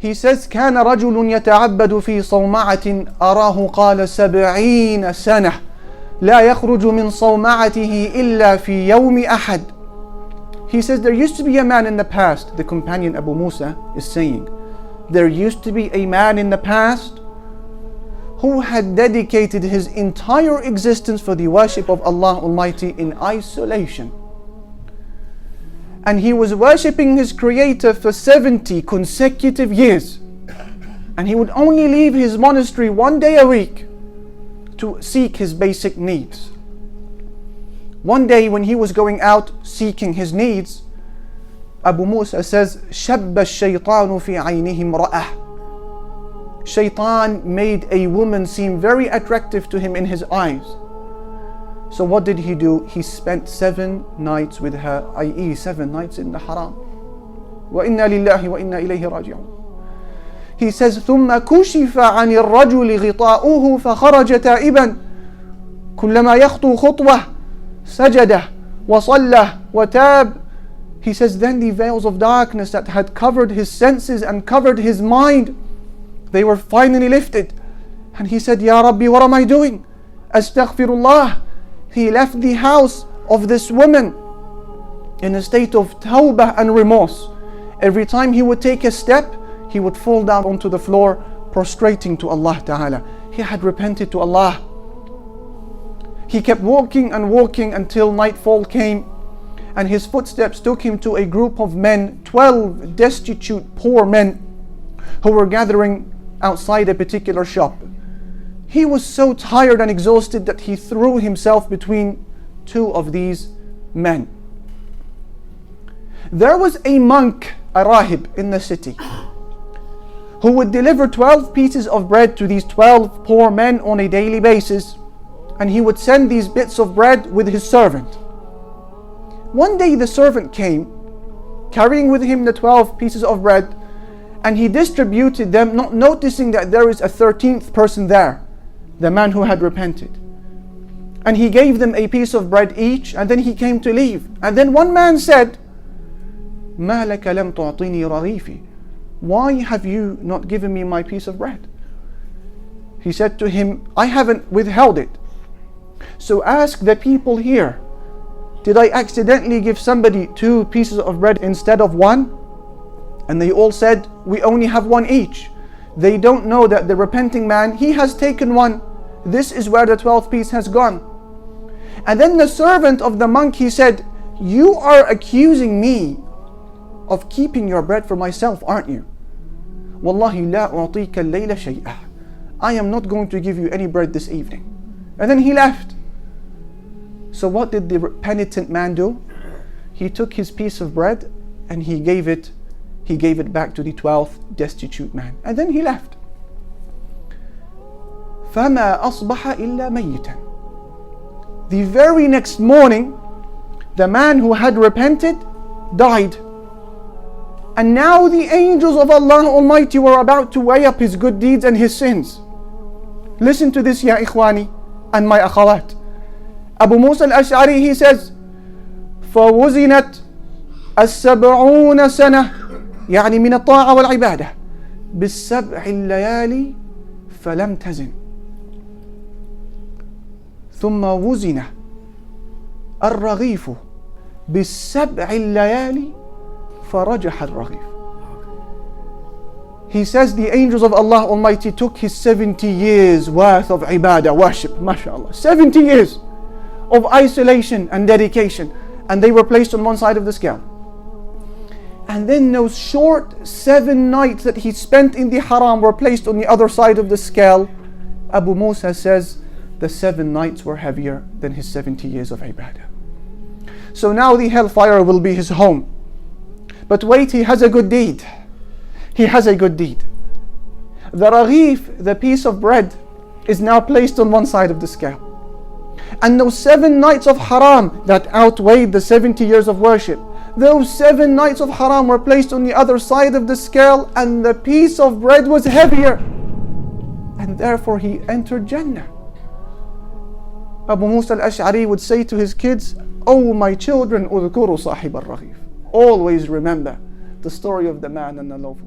He says, كان رجل يتعبد في صومعة أراه قال 70 سنة لا يخرج من صومعته إلا في يوم أحد. He says there used to be a man in the past, the companion Abu Musa is saying, there used to be a man in the past who had dedicated his entire existence for the worship of Allah Almighty in isolation. And he was worshipping his Creator for 70 consecutive years. And he would only leave his monastery one day a week to seek his basic needs. One day when he was going out seeking his needs, Abu Musa says, شَبَّ الشَّيْطَانُ فِي عَيْنِهِ امْرَأَةٍ. Shaitan made a woman seem very attractive to him in his eyes. So what did he do? He spent 7 nights with her, i.e. 7 nights in the haram. وَإِنَّا لِلَّهِ وَإِنَّا إِلَيْهِ رَاجِعُونَ. He says, ثُمَّ كُشِفَ عَنِ الرَّجُلِ غِطَاؤُهُ فَخَرَجَ تَائِبًا كُلَّمَا يَخْطُو خُطْوَةً سَجَدَ وَصَلَّى وَتَابَ. He says, then the veils of darkness that had covered his senses and covered his mind, they were finally lifted. And he said, Ya Rabbi, what am I doing? Astaghfirullah. He left the house of this woman in a state of tawbah and remorse. Every time he would take a step, he would fall down onto the floor, prostrating to Allah Ta'ala. He had repented to Allah. He kept walking and walking until nightfall came, and his footsteps took him to a group of men, 12 destitute, poor men, who were gathering outside a particular shop. He was so tired and exhausted that he threw himself between 2 of these men. There was a monk, a rahib, in the city, who would deliver 12 pieces of bread to these 12 poor men on a daily basis, and he would send these bits of bread with his servant. One day the servant came, carrying with him the 12 pieces of bread, and he distributed them, not noticing that there is a 13th person there, the man who had repented. And he gave them a piece of bread each, and then he came to leave. And then one man said, مَا لَكَ لَمْ تُعْطِنِي رَغِيفِي. Why have you not given me my piece of bread? He said to him, I haven't withheld it. So ask the people here, did I accidentally give somebody 2 pieces of bread instead of 1? And they all said, we only have 1 each. They don't know that the repenting man, he has taken 1. This is where the 12th piece has gone. And then the servant of the monk, he said, you are accusing me of keeping your bread for myself, aren't you? Wallahi la u'tika al-layla shay'a. I am not going to give you any bread this evening. And then he left. So what did the penitent man do? He took his piece of bread and he gave it back to the 12th destitute man. And then he left. فَمَا أَصْبَحَ إِلَّا مَيِّتًا. The very next morning, the man who had repented died. And now the angels of Allah Almighty were about to weigh up his good deeds and his sins. Listen to this, ya ikhwani and my akhawat. Abu Musa al-Ash'ari, he says, فَوُزِنَتْ السَّبْعُونَ سَنَةً يعني من الطاعة والعبادة بالسبع الليالي فلم تزن. ثم وزن الرغيف بالسبع الليالي فرجح الرغيف. He says the angels of Allah Almighty took his 70 years worth of ibadah, worship, mashallah, 70 years of isolation and dedication, and they were placed on one side of the scale. And then those short 7 nights that he spent in the haram were placed on the other side of the scale. Abu Musa says the 7 nights were heavier than his 70 years of ibadah. So now the hellfire will be his home. But wait, he has a good deed. He has a good deed. The raghif, the piece of bread, is now placed on one side of the scale. And those 7 nights of haram that outweighed the 70 years of worship, those 7 nights of haram were placed on the other side of the scale, and the piece of bread was heavier. And therefore he entered Jannah. Abu Musa al-Ash'ari would say to his kids, "Oh my children, udhkuru sahib al-raghif." Always remember the story of the man and the loaf.